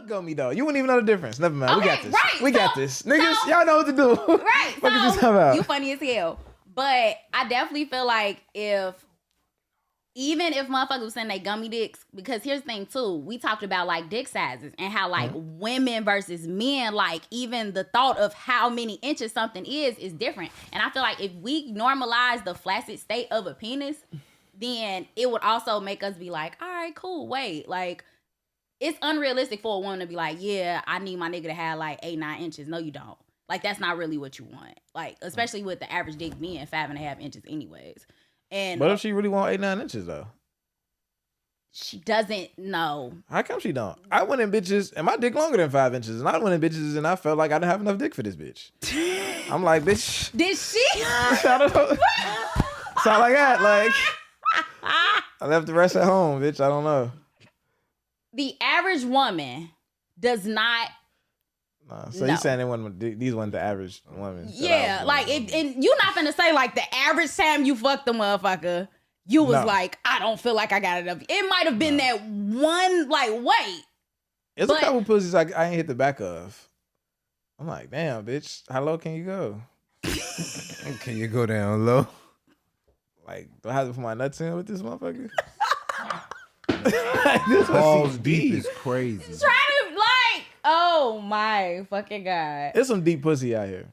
fuck gummy though. You wouldn't even know the difference. Never mind. We got this. Right. We got this. Niggas, y'all know what to do. Right. What is you talking about? You funny as hell. But I definitely feel like even if motherfuckers was saying they gummy dicks, because here's the thing too, we talked about like dick sizes and how like women versus men, like even the thought of how many inches something is different. And I feel like if we normalize the flaccid state of a penis, then it would also make us be like, all right, cool, wait, like it's unrealistic for a woman to be like, yeah, I need my nigga to have like 8-9 inches. No, you don't. Like that's not really what you want. Like especially with the average dick being 5.5 inches anyways. And what if she really want 8-9 inches though? She doesn't know. How come she don't? I went in bitches and my dick longer than 5 inches, and I went in bitches and I felt like I didn't have enough dick for this bitch. I'm like, bitch. Did she? I don't know. That's all I got. Like, I left the rest at home, bitch. I don't know. The average woman does not. So you saying these weren't the average women? Yeah, like and you're not finna say like the average time you fucked the motherfucker, you was like, I don't feel like I got enough. It might have been that one, like, wait. It's a couple pussies I ain't hit the back of. I'm like, damn, bitch, how low can you go? Can you go down low? Like, do I have to put my nuts in with this motherfucker? Like, this balls deep is crazy. Trying to like, oh my fucking God. There's some deep pussy out here.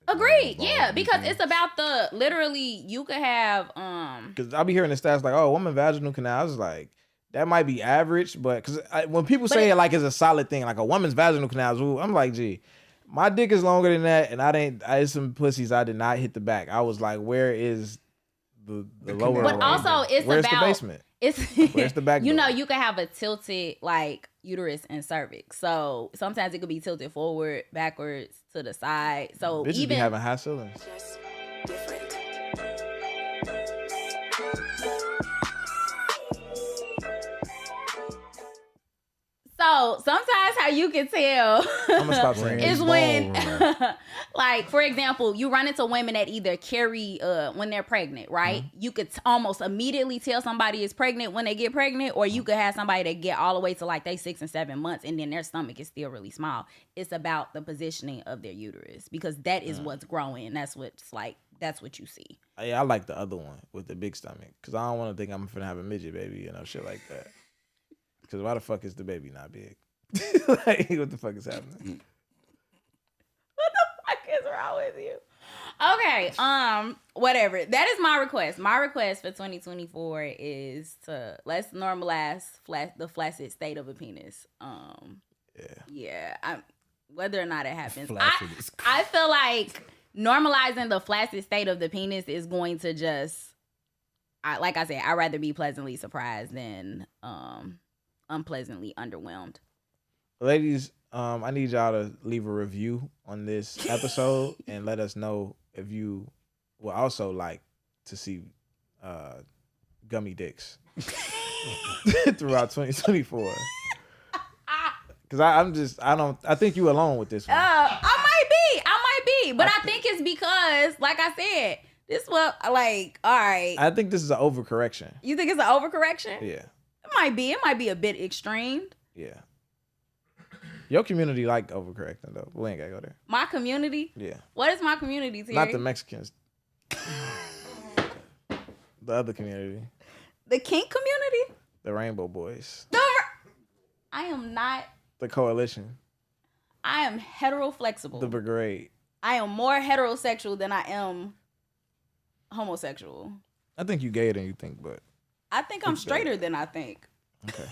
Agreed, yeah, because it's about the literally you could have because I'll be hearing the stats like, oh, woman vaginal canal. I was like, that might be average, but because when people say it like it's a solid thing, like a woman's vaginal canal, ooh, I'm like, gee, my dick is longer than that, and I had some pussies I did not hit the back. I was like, where is the lower? But also, it's where's about the basement? Where's the back? You know, you can have a tilted like uterus and cervix, so sometimes it could be tilted forward, backwards, to the side. So bitches even be having high ceilings. So sometimes how you can tell I'm gonna stop saying is when, like, for example, you run into women that either carry when they're pregnant, right? Mm-hmm. You could almost immediately tell somebody is pregnant when they get pregnant, or you could have somebody that get all the way to like they 6 and 7 months, and then their stomach is still really small. It's about the positioning of their uterus because that is what's growing. That's what's like. That's what you see. Yeah, I like the other one with the big stomach because I don't want to think I'm gonna have a midget baby, shit like that. Because why the fuck is the baby not big? Like, what the fuck is happening? What the fuck is wrong with you? Okay, whatever. That is my request. My request for 2024 is let's normalize the flaccid state of a penis. Yeah. Whether or not it happens, I feel like normalizing the flaccid state of the penis is going to just, like I said, I'd rather be pleasantly surprised than unpleasantly underwhelmed. Ladies, I need y'all to leave a review on this episode and let us know if you would also like to see gummy dicks throughout 2024. Because I think you alone with this one. I might be, but I think it's because, like I said, this was like, all right. I think this is an overcorrection. You think it's an overcorrection? Yeah. It might be a bit extreme. Yeah. Your community like overcorrecting though. We ain't gotta go there. My community? Yeah. What is my community, Terry? Not the Mexicans. The other community. The kink community? The Rainbow Boys. I am not. The Coalition. I am hetero-flexible. The Brigade. I am more heterosexual than I am homosexual. I think you gayer than you think, but I think I'm straighter than I think. Okay.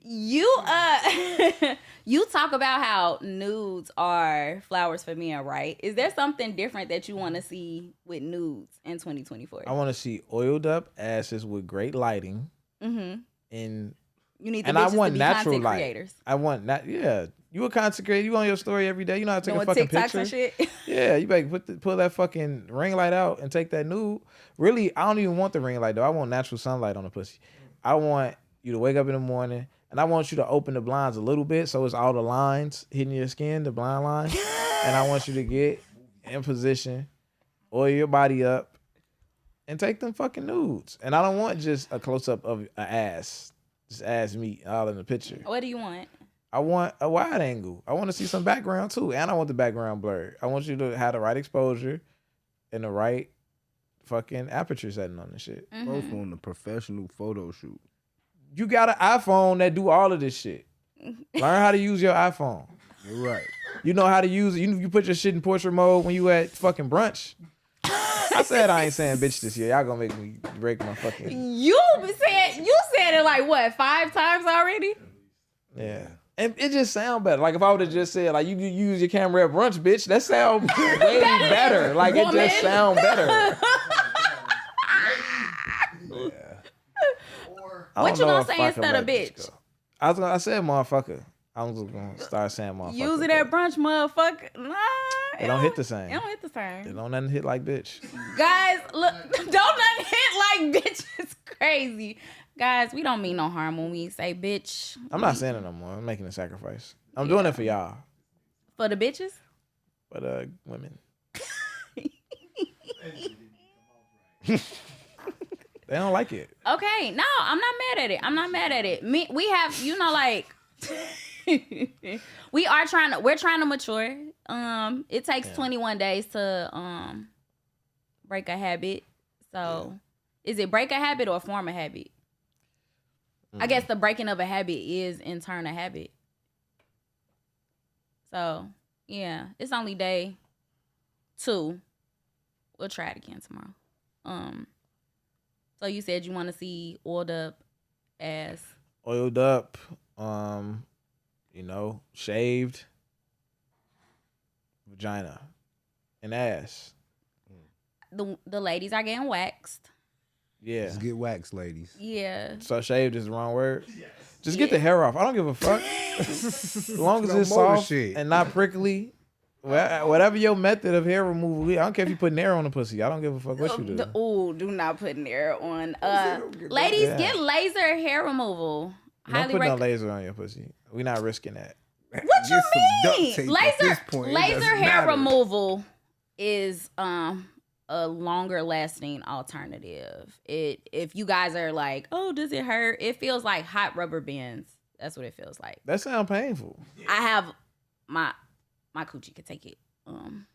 You talk about how nudes are flowers for men, right? Is there something different that you want to see with nudes in 2024? I want to see oiled up asses with great lighting. Mm-hmm. And you need the bitches to be content creators. I want that. Yeah, you a content creator. You on your story every day. You know how to take a fucking TikToks picture. And shit. Yeah, you better pull that fucking ring light out and take that nude. Really, I don't even want the ring light though. I want natural sunlight on the pussy. I want you to wake up in the morning and I want you to open the blinds a little bit so it's all the lines hitting your skin, the blind lines. And I want you to get in position, oil your body up, and take them fucking nudes. And I don't want just a close up of an ass, just ass meat all in the picture. What do you want? I want a wide angle. I want to see some background too, and I want the background blurred. I want you to have the right exposure and the right fucking aperture setting on the shit. Both on the professional photo shoot. You got an iPhone that do all of this shit. Learn how to use your iPhone. You're right. You know how to use it. You put your shit in portrait mode when you at fucking brunch. I said I ain't saying bitch this year. Y'all gonna make me break my fucking... You said it like what, 5 times already? Yeah. And it just sound better. Like if I would have just said like you use your camera at brunch, bitch, that sound way better. Like it just sound better. What you gonna say instead of bitch? I said motherfucker. I'm just gonna start saying motherfucker. Use it at brunch, motherfucker. Nah. It don't hit the same. It don't hit the same. It don't nothing hit like bitch. Guys, look, don't nothing hit like bitch. It's crazy. Guys, we don't mean no harm when we say bitch. I'm not saying it no more. I'm making a sacrifice. I'm doing it for y'all. For the bitches? But women. They don't like it. Okay, no, I'm not mad at it. I'm not mad at it. We have, like we're trying to mature. It takes 21 days to break a habit. So is it break a habit or form a habit? I guess the breaking of a habit is in turn a habit. So yeah, it's only day 2. We'll try it again tomorrow. So you said you want to see oiled up ass. Oiled up, shaved vagina and ass. The ladies are getting waxed. Yeah. Just get waxed, ladies. Yeah. So shaved is the wrong word? Yes. Just get the hair off. I don't give a fuck. As long as it's soft and not prickly. Whatever your method of hair removal is, I don't care if you put nair on the pussy. I don't give a fuck what you do. Do not put nair on. Ladies, get laser hair removal. Don't put no laser on your pussy. We're not risking that. What you mean? Laser hair removal is a longer lasting alternative. If you guys are like, oh, does it hurt? It feels like hot rubber bands. That's what it feels like. That sounds painful. I have my coochie could take it. You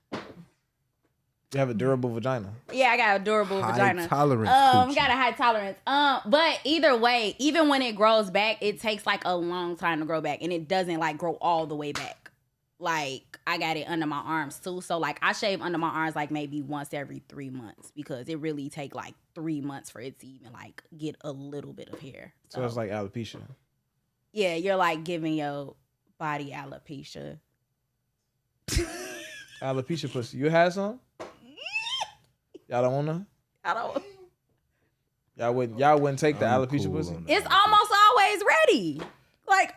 have a durable vagina. Yeah, I got a durable vagina. High tolerance coochie. Got a high tolerance. But either way, even when it grows back, it takes like a long time to grow back, and it doesn't like grow all the way back. Like I got it under my arms too, so like I shave under my arms like maybe once every 3 months because it really take like 3 months for it to even like get a little bit of hair. So it's like alopecia. Yeah, you're like giving your body alopecia. Alopecia pussy. You had some? Y'all don't wanna? I don't. Y'all wouldn't take the alopecia cool pussy? It's almost always ready. Like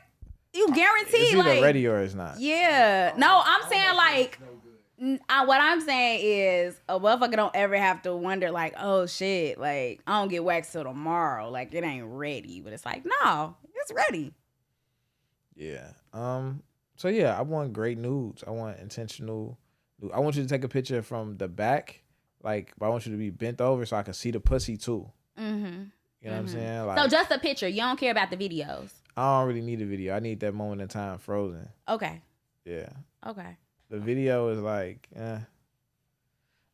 you guarantee, it's either like ready or it's not. Yeah. No, I'm saying like. What I'm saying is a motherfucker don't ever have to wonder like, oh shit, like I don't get waxed till tomorrow, like it ain't ready. But it's like, no, it's ready. Yeah. So yeah, I want great nudes. I want intentional. I want you to take a picture from the back, like, but I want you to be bent over so I can see the pussy too. Mm-hmm. You know what I'm saying? Like, so just a picture. You don't care about the videos. I don't really need a video. I need that moment in time frozen. Okay. Yeah. Okay. The video is like,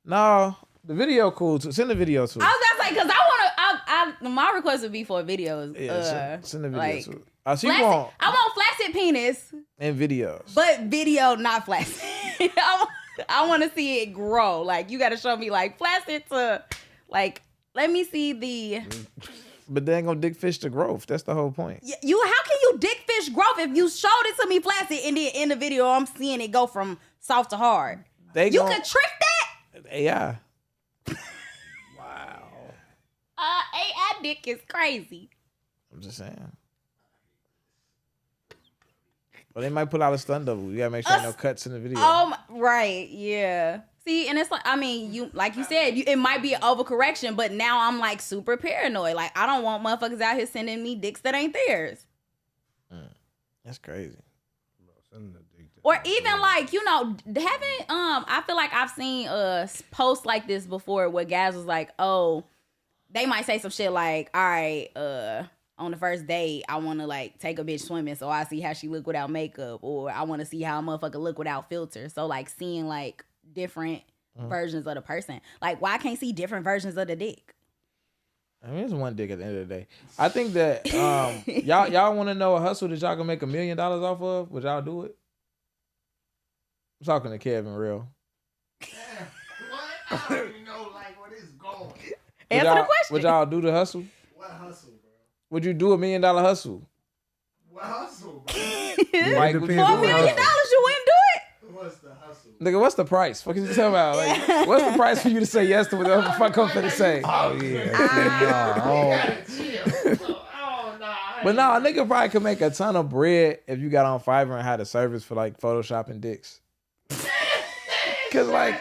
no, the video cool too. Send the video too. I was gonna say because I want to. My request would be for videos. Yeah, send the video like, too. So you I want flaccid penis and videos, but video not flaccid. I want to see it grow. Like you got to show me like flaccid to like. Let me see the. But they ain't gonna dick fish the growth. That's the whole point. How can you dick fish growth if you showed it to me flaccid and then in the video I'm seeing it go from soft to hard? You could trick that? AI. Wow. AI dick is crazy. I'm just saying. Well, they might pull out a stun double. You gotta make sure no cuts in the video. Right, yeah. See, and it's like, I mean, you like you said, it might be an overcorrection, but now I'm like super paranoid. Like, I don't want motherfuckers out here sending me dicks that ain't theirs. That's crazy. Or even like, I feel like I've seen posts like this before where guys was like, oh, they might say some shit like, all right, on the first date, I want to like take a bitch swimming so I see how she look without makeup, or I want to see how a motherfucker look without filter. So like seeing like different versions of the person. Like, why I can't see different versions of the dick? I mean, it's one dick at the end of the day. I think that y'all want to know a hustle that y'all can make $1 million off of? Would y'all do it? I'm talking to Kevin real. What? I don't even know like where this is going. Answer the question. Would y'all do the hustle? What hustle, bro? Would you do $1 million hustle? What hustle, bro? Like, For $1 million, you wouldn't do it? What's the hustle? Nigga, what's the price? Fuck you talking about? Like, what's the price for you to say yes to whatever the fuck I'm finna say? Oh yeah. But no, a nigga probably could make a ton of bread if you got on Fiverr and had a service for like photoshopping dicks. Cause like,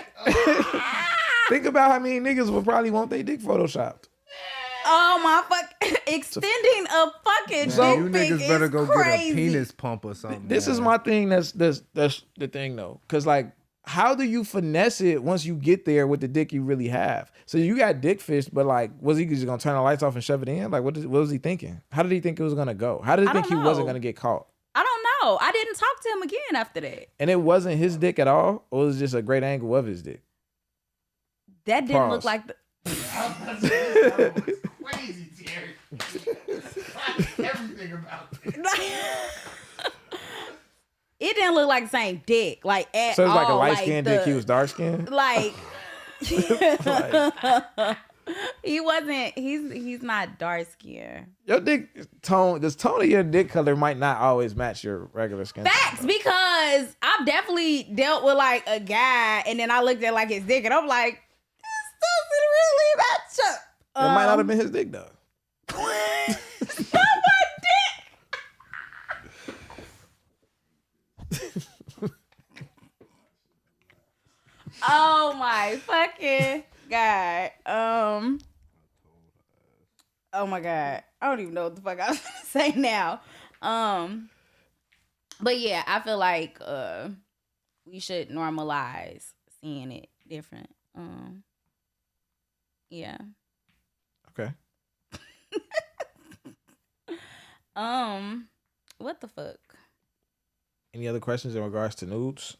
think about how many niggas would probably want their dick photoshopped. Oh my fuck! Extending a fucking So, You dick pic niggas better is go crazy. get a penis pump or something. This is my thing. That's the thing though. Cause like, how do you finesse it once you get there with the dick you really have? So you got dick fished, but like, was he just gonna turn the lights off and shove it in? Like, what was he thinking? How did he think it was gonna go? How did he think he wasn't gonna get caught? I don't know. I didn't talk to him again after that. And it wasn't his dick at all, or it was just a great angle of his dick. That didn't look like the. Crazy, Terry. Everything about it. It didn't look like the same dick, like at So it's like a all. light skinned dick. He was dark skinned. Like he wasn't. He's not dark skinned. Your dick tone, the tone of your dick color might not always match your regular skin. Facts, because I've definitely dealt with like a guy, and then I looked at like his dick, and I'm like, this doesn't really match up. It might not have been his dick though. It's not my dick. Oh my fucking God. Oh my God. I don't even know what the fuck I was gonna say now. But yeah, I feel like we should normalize seeing it different. Yeah. Okay. What the fuck? Any other questions in regards to nudes?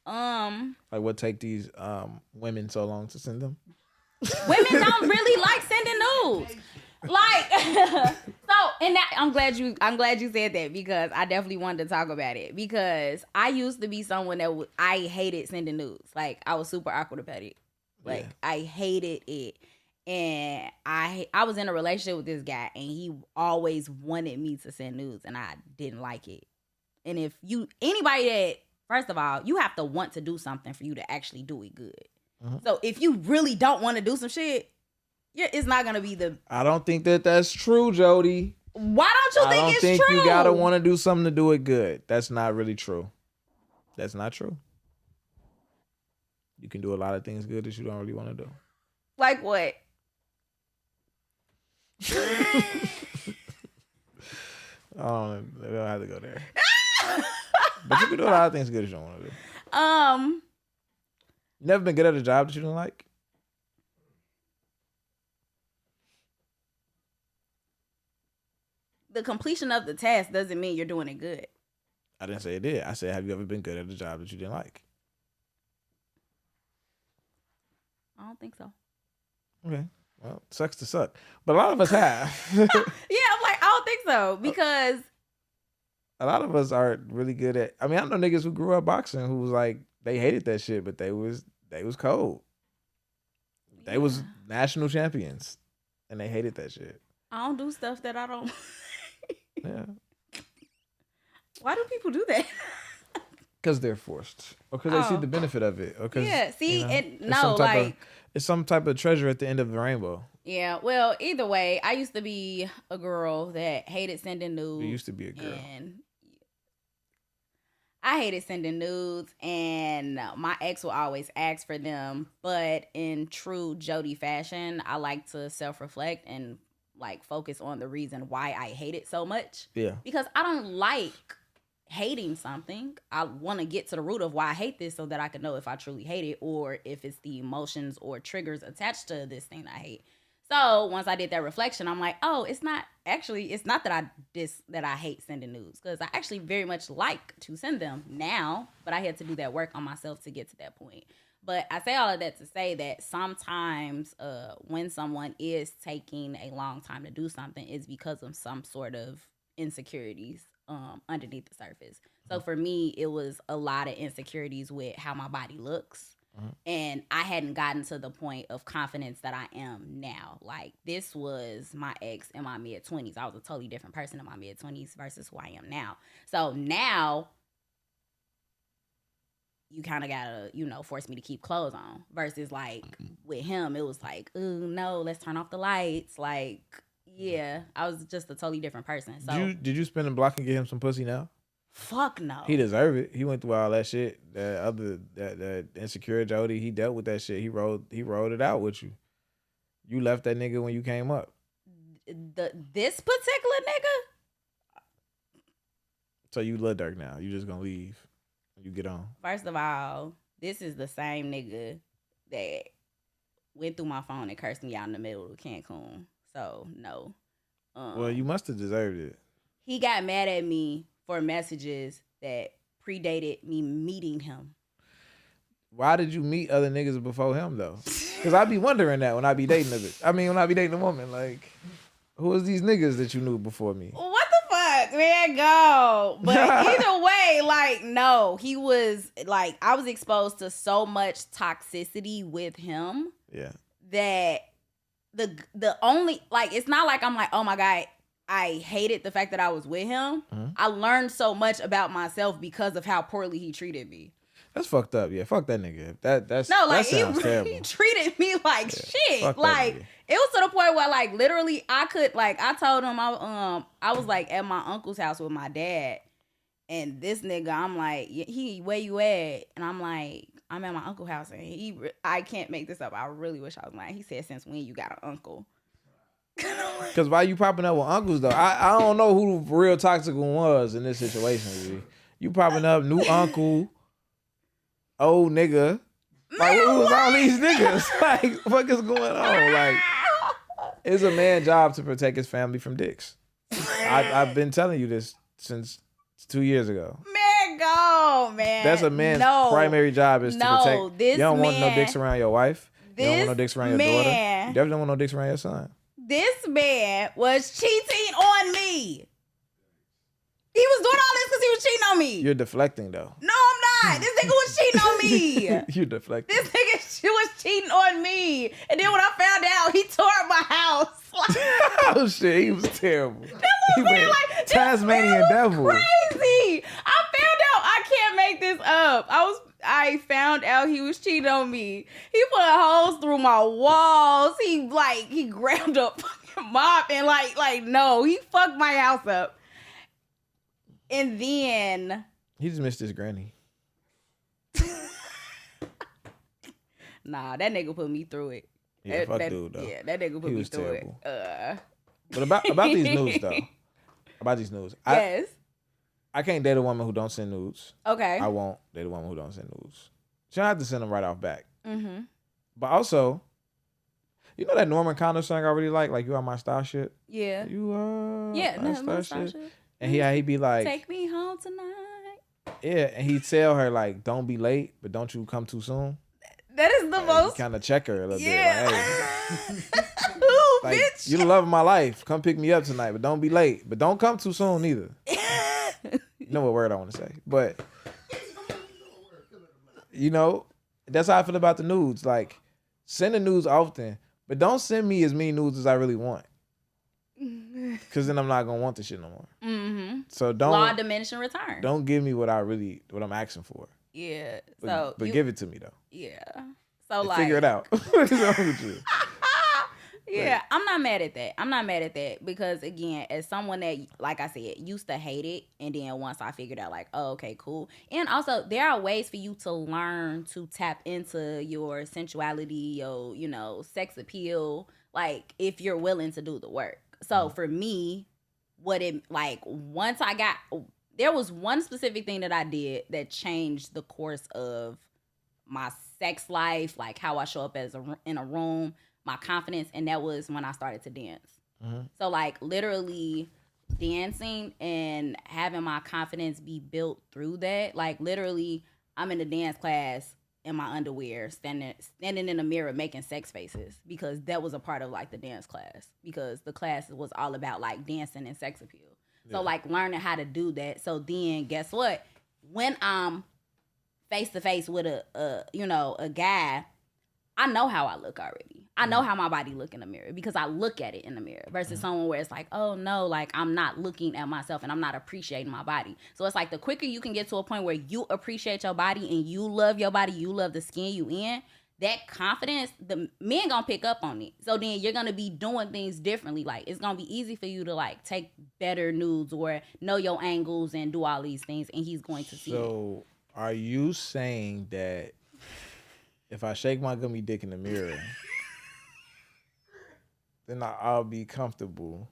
Like what take these women so long to send them? Women don't really like sending nudes. Like so, and that I'm glad you said that, because I definitely wanted to talk about it, because I used to be someone that I hated sending nudes. Like I was super awkward about it. Like I hated it. And I was in a relationship with this guy, and he always wanted me to send nudes, and I didn't like it. And if anybody that, first of all, you have to want to do something for you to actually do it good. So if you really don't want to do some shit, it's not gonna be the. I don't think that's true, Jody. Why don't you think it's true? I don't think you gotta want to do something to do it good. That's not really true. That's not true. You can do a lot of things good that you don't really want to do. Like what? I don't have to go there. But you can do a lot of things good that you don't want to do. You never been good at a job that you didn't like? The completion of the task doesn't mean you're doing it good. I didn't say it did. I said, have you ever been good at a job that you didn't like? I don't think so. Okay. Well, sucks to suck. But a lot of us have. Yeah, I'm like, I don't think so, because a lot of us are really good at. I mean, I know niggas who grew up boxing who was like, they hated that shit, but they was cold. They was national champions, and they hated that shit. I don't do stuff that I don't. Yeah. Why do people do that? Because they're forced, or because they see the benefit of it, or because it's some type of treasure at the end of the rainbow. Yeah, well, either way, I used to be a girl that hated sending nudes. You used to be a girl. And I hated sending nudes, and my ex will always ask for them. But in true Jody fashion, I like to self-reflect and like focus on the reason why I hate it so much. Yeah. Because I don't like hating something. I want to get to the root of why I hate this so that I can know if I truly hate it or if it's the emotions or triggers attached to this thing I hate. So once I did that reflection, I'm like, oh, it's not that I hate sending nudes, because I actually very much like to send them now, but I had to do that work on myself to get to that point. But I say all of that to say that sometimes when someone is taking a long time to do something, it's because of some sort of insecurities underneath the surface. So for me, it was a lot of insecurities with how my body looks. And I hadn't gotten to the point of confidence that I am now. Like, this was my ex in my mid-20s. I was a totally different person in my mid-20s versus who I am now. So now, you kind of gotta, force me to keep clothes on. Versus, like, with him, it was like, ooh, no, let's turn off the lights. Like, yeah, I was just a totally different person. So Did you spend a block and get him some pussy now? Fuck no. He deserve it. He went through all that shit. That insecure Jody, he dealt with that shit. He rode it out with you. You left that nigga when you came up. This particular nigga? So you Lil Durk now. You just gonna leave when you get on. First of all, this is the same nigga that went through my phone and cursed me out in the middle of Cancun. So no. Well, you must have deserved it. He got mad at me for messages that predated me meeting him. Why did you meet other niggas before him though? Because I be wondering that when I be dating a bitch. I mean, when I be dating a woman, like, who is these niggas that you knew before me? What the fuck, man? Go. But either way, like, no, he was like, I was exposed to so much toxicity with him. Yeah. That the only, like, it's not like I'm like, oh my God, I hated the fact that I was with him. Mm-hmm. I learned so much about myself because of how poorly he treated me. That's fucked up. Yeah, fuck that nigga. That sounds terrible. He treated me like shit. Like, it was to the point where, like, literally I told him I was like at my uncle's house with my dad, and this nigga, I'm like, where you at? And I'm like, I'm at my uncle's house, and I can't make this up. I really wish I was lying. He said, since when you got an uncle? Because why you popping up with uncles though? I don't know who the real toxic one was in this situation. Really. You popping up new uncle, old nigga. Like, who was all these niggas? Like, what is going on? Like, it's a man's job to protect his family from dicks. I've been telling you this since 2 years ago. Man, go, man. That's a man's primary job is to protect. You don't want no dicks around your wife. You don't want no dicks around your daughter. You definitely don't want no dicks around your son. This man was cheating on me. He was doing all this because he was cheating on me. You're deflecting, though. No, I'm not. This nigga was cheating on me. You're deflecting. This nigga was cheating on me. And then when I found out, he tore up my house. Oh, shit. He was terrible. That's what I'm saying. Like, Tasmanian devil. Crazy. I found out. I can't make this up. I found out he was cheating on me. He put holes through my walls. He grabbed a fucking mop and no, he fucked my house up. And then he just missed his granny. Nah, that nigga put me through it. Yeah, fuck dude though. Yeah, that nigga put me through terrible. It. But about these nudes though. About these nudes. Yes. I can't date a woman who don't send nudes. Okay. I won't date a woman who don't send nudes. She don't have to send them right off back. Mm-hmm. But also, you know that Norman Connor song I really like You Are My Star Shit? Yeah. You are my star shit. And he'd be like, take me home tonight. Yeah, and he'd tell her like, don't be late, but don't you come too soon. That is the most. Kind of check her a little bit. Like, hey. Ooh, like, bitch. You the love of my life. Come pick me up tonight, but don't be late. But don't come too soon either. You know what word I want to say. But, that's how I feel about the nudes. Like, send the nudes often, but don't send me as many nudes as I really want. Because then I'm not going to want the shit no more. Mm-hmm. So don't. Law of diminishing return. Don't give me what I'm asking for. Yeah. But give it to me, though. Yeah. So, figure it out. What's wrong with you? Yeah, I'm not mad at that. Because, again, as someone that, like I said, used to hate it, and then once I figured out, like, oh, okay, cool. And also, there are ways for you to learn to tap into your sensuality, your, sex appeal, like, if you're willing to do the work. So, for me, once I got, there was one specific thing that I did that changed the course of my sex life, like how I show up in a room. my confidence, and that was when I started to dance. Mm-hmm. So like literally dancing and having my confidence be built through that. Like literally, I'm in a dance class in my underwear, standing in the mirror making sex faces, because that was a part of like the dance class, because the class was all about like dancing and sex appeal. So like learning how to do that. So then guess what? When I'm face to face with a guy, I know how I look already. I know how my body look in the mirror because I look at it in the mirror, versus someone where it's like, oh no, like I'm not looking at myself and I'm not appreciating my body. So it's like the quicker you can get to a point where you appreciate your body and you love your body, you love the skin you in, that confidence, the men gonna pick up on it. So then you're gonna be doing things differently. Like it's gonna be easy for you to like take better nudes or know your angles and do all these things, and he's going to see it. So are you saying that if I shake my gummy dick in the mirror, then I'll be comfortable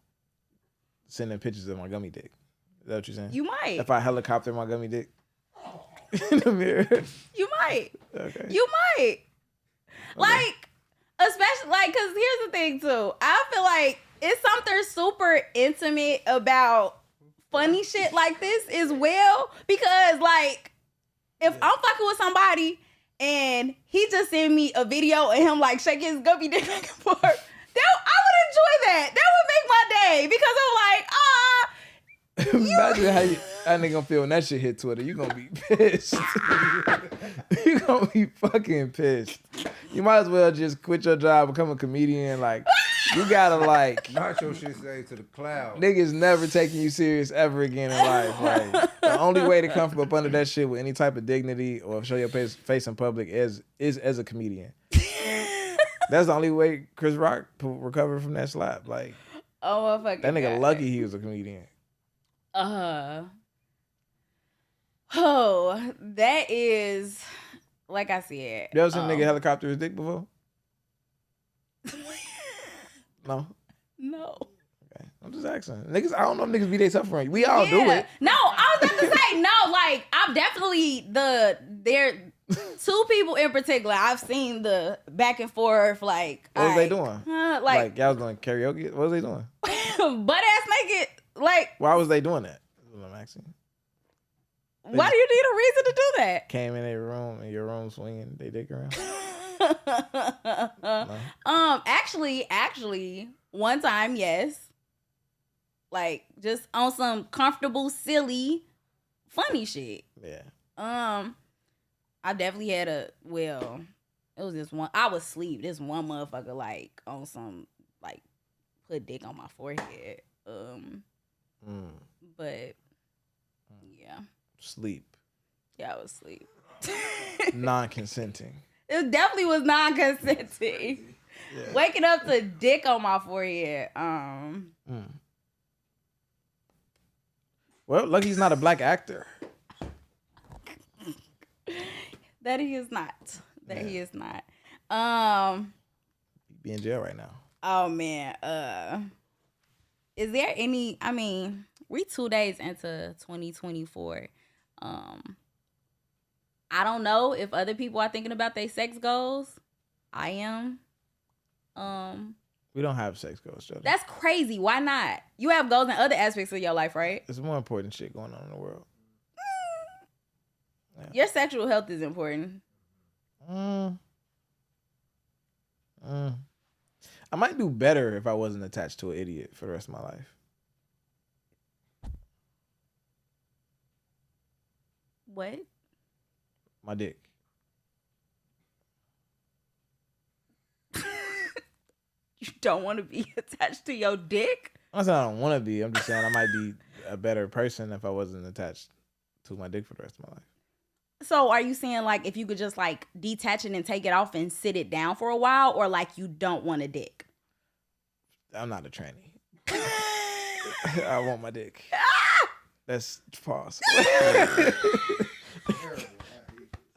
sending pictures of my gummy dick? Is that what you're saying? You might. If I helicopter my gummy dick in the mirror. You might. Okay. You might. Like, especially, like, because here's the thing, too. I feel like it's something super intimate about funny shit like this as well. Because, like, if I'm fucking with somebody and he just send me a video of him, like, shaking his gummy dick back and forth, I would enjoy that. That would make my day. Because I'm like, Imagine how nigga gonna feel when that shit hit Twitter. You gonna be pissed. You gonna be fucking pissed. You might as well just quit your job, become a comedian. Like, you gotta like. Nacho shit say to the cloud. Niggas never taking you serious ever again in life. Like, the only way to come from up under that shit with any type of dignity or show your face in public is as a comedian. That's the only way Chris Rock recovered from that slap. Like, oh, my fucking that nigga God. lucky he was a comedian. Oh, that is, like I said. You ever seen a nigga helicopter his dick before? No? No. Okay. I'm just asking. Niggas, I don't know if niggas be they suffering. We all do it. No, I was about to say, no, like, I'm definitely there two people in particular. I've seen the back and forth, like. What was they doing? Like y'all was doing karaoke? What was they doing? butt ass naked. Like. Why was they doing that? That's what I'm asking. Why do you need a reason to do that? Came in their room, in your room swinging they dick around? No. Actually, one time, yes. Like, just on some comfortable, silly, funny shit. Yeah. I definitely had it was this one, I was asleep. This one motherfucker, like, on some, like, put dick on my forehead. But, yeah. Sleep. Yeah, I was asleep. Non-consenting. It definitely was non-consenting. Yeah. Waking up to dick on my forehead. Well, lucky he's not a black actor. That he is not. He is not. He'd be in jail right now. Oh man. Is there any? I mean, we 2 days into 2024. I don't know if other people are thinking about their sex goals. I am. We don't have sex goals, Jordan. That's crazy. Why not? You have goals in other aspects of your life, right? There's more important shit going on in the world. Yeah. Your sexual health is important. I might do better if I wasn't attached to an idiot for the rest of my life. What? My dick. You don't want to be attached to your dick? I'm not saying I don't want to be. I'm just saying I might be a better person if I wasn't attached to my dick for the rest of my life. So are you saying like if you could just like detach it and take it off and sit it down for a while, or like you don't want a dick? I'm not a tranny. I want my dick. That's pause.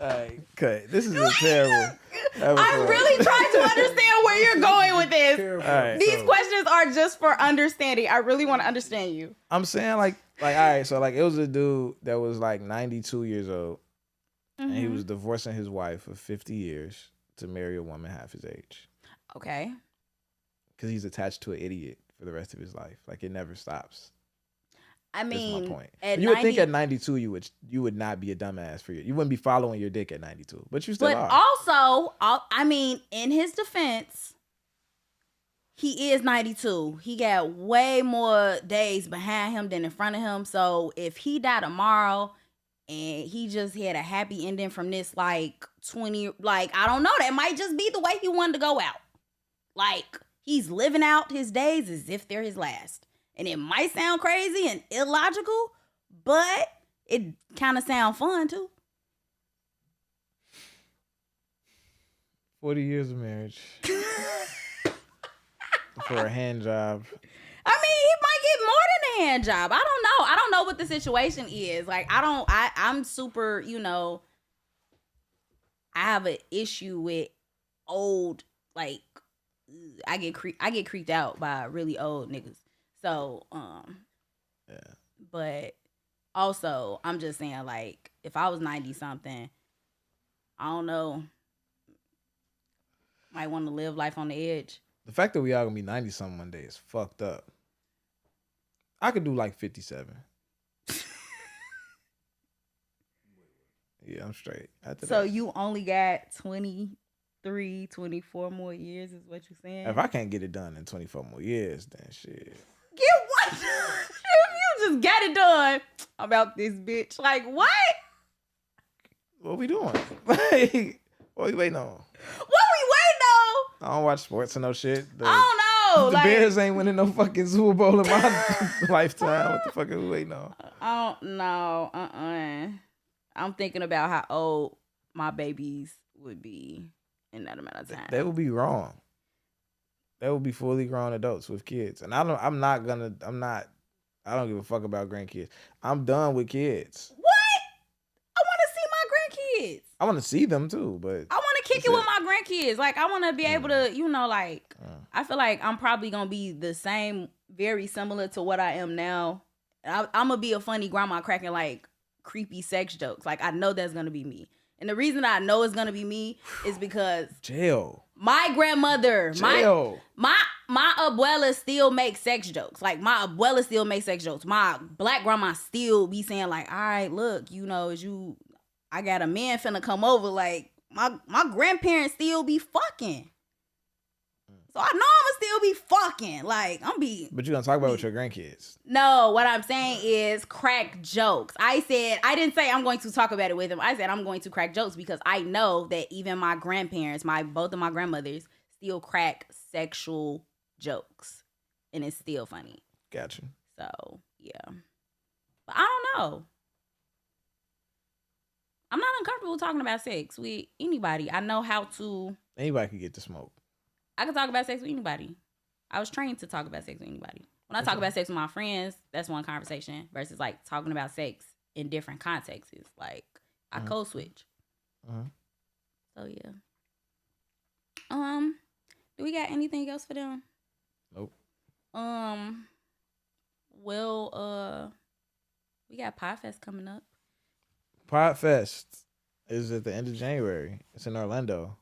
Alright, cut. This is a terrible episode. I'm really trying to understand where you're going with this. Right, These questions are just for understanding. I really want to understand you. I'm saying like all right, so like it was a dude that was like 92 years old. And he was divorcing his wife for 50 years to marry a woman half his age. Okay. Because he's attached to an idiot for the rest of his life. Like, it never stops. I mean, that's my point. at You would 90, think at 92 you would not be a dumbass for you wouldn't be following your dick at 92, but you still but are. also, I mean, in his defense, he is 92. He got way more days behind him than in front of him. So if he died tomorrow and he just had a happy ending from this, like 20, like, I don't know, that might just be the way he wanted to go out. Like, he's living out his days as if they're his last. And it might sound crazy and illogical, but it kind of sound fun too. 40 years of marriage. For a hand job. I mean, he might get more than a hand job. I don't know. I don't know what the situation is. Like, I'm super, I have an issue with old, like, I get creeped out by really old niggas. So, yeah. But also, I'm just saying, like, if I was 90 something, I don't know, might want to live life on the edge. The fact that we all gonna be 90 something one day is fucked up. I could do like 57. Yeah, I'm straight. After So that, you only got 23, 24 more years is what you're saying? if I can't get it done in 24 more years, then shit. Get what? If you just got it done about this bitch. Like, what? What we doing? Like, what we waiting on? What we waiting on? I don't watch sports or no shit. I don't know. The Bears ain't winning no fucking Super Bowl in my lifetime. What the fuck are we waiting on? I don't know. I'm thinking about how old my babies would be in that amount of time. They would be wrong. They will be fully grown adults with kids. And I don't give a fuck about grandkids. I'm done with kids. What? I want to see my grandkids. I want to see them too, but I want to kick it with my grandkids. Like, I want to be able to, I feel like I'm probably going to be the same, very similar to what I am now. I'm going to be a funny grandma cracking, like, creepy sex jokes. Like, I know that's going to be me. And the reason I know it's going to be me is because jail. My grandmother, jail. my abuela still makes sex jokes. Like, my abuela still makes sex jokes. My black grandma still be saying, like, all right, look, I got a man finna come over. Like, my grandparents still be fucking. So I know I'ma still be fucking. Like, But you gonna talk about it with your grandkids? No, what I'm saying is crack jokes. I didn't say I'm going to talk about it with them. I said I'm going to crack jokes because I know that even my grandparents, both of my grandmothers, still crack sexual jokes. And it's still funny. Gotcha. So, yeah. But I don't know. I'm not uncomfortable talking about sex with anybody. I know how to. Anybody can get to smoke. I can talk about sex with anybody. I was trained to talk about sex with anybody. When I talk about sex with my friends, that's one conversation versus like talking about sex in different contexts. Like, I code switch. So yeah. Do we got anything else for them? Nope. Well, we got Podfest coming up. Podfest is at the end of January. It's in Orlando.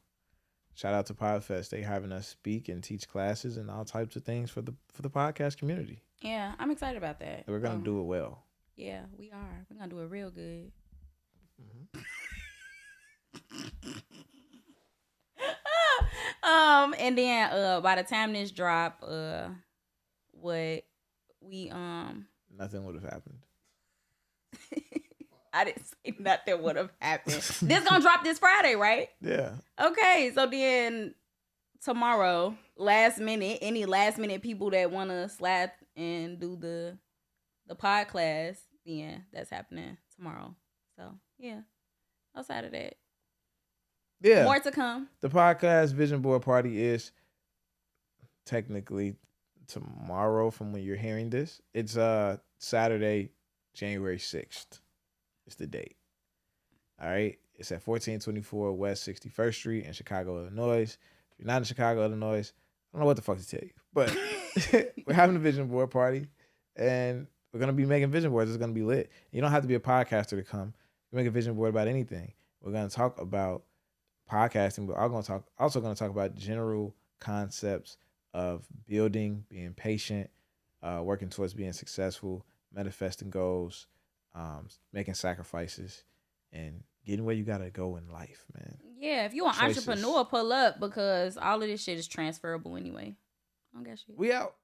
Shout out to Podfest. They having us speak and teach classes and all types of things for the podcast community. Yeah, I'm excited about that. And we're gonna do it well. Yeah, we are. We're gonna do it real good. And then by the time this drop, what we nothing would have happened. I didn't say nothing would have happened. This gonna drop this Friday, right? Yeah. Okay, so then tomorrow, any last minute people that wanna slap and do the pod class, then that's happening tomorrow. So yeah. Outside of that. Yeah. More to come. The podcast vision board party is technically tomorrow from when you're hearing this. It's Saturday, January 6th. It's the date. All right. It's at 1424 West 61st Street in Chicago, Illinois. If you're not in Chicago, Illinois, I don't know what the fuck to tell you. But we're having a vision board party and we're going to be making vision boards. It's going to be lit. You don't have to be a podcaster to come. You make a vision board about anything. We're going to talk about podcasting, but I'm also going to talk about general concepts of building, being patient, working towards being successful, manifesting goals, making sacrifices, and getting where you gotta go in life, man. Yeah, if you an Choices. entrepreneur, pull up because all of this shit is transferable anyway. I don't got shit. We out.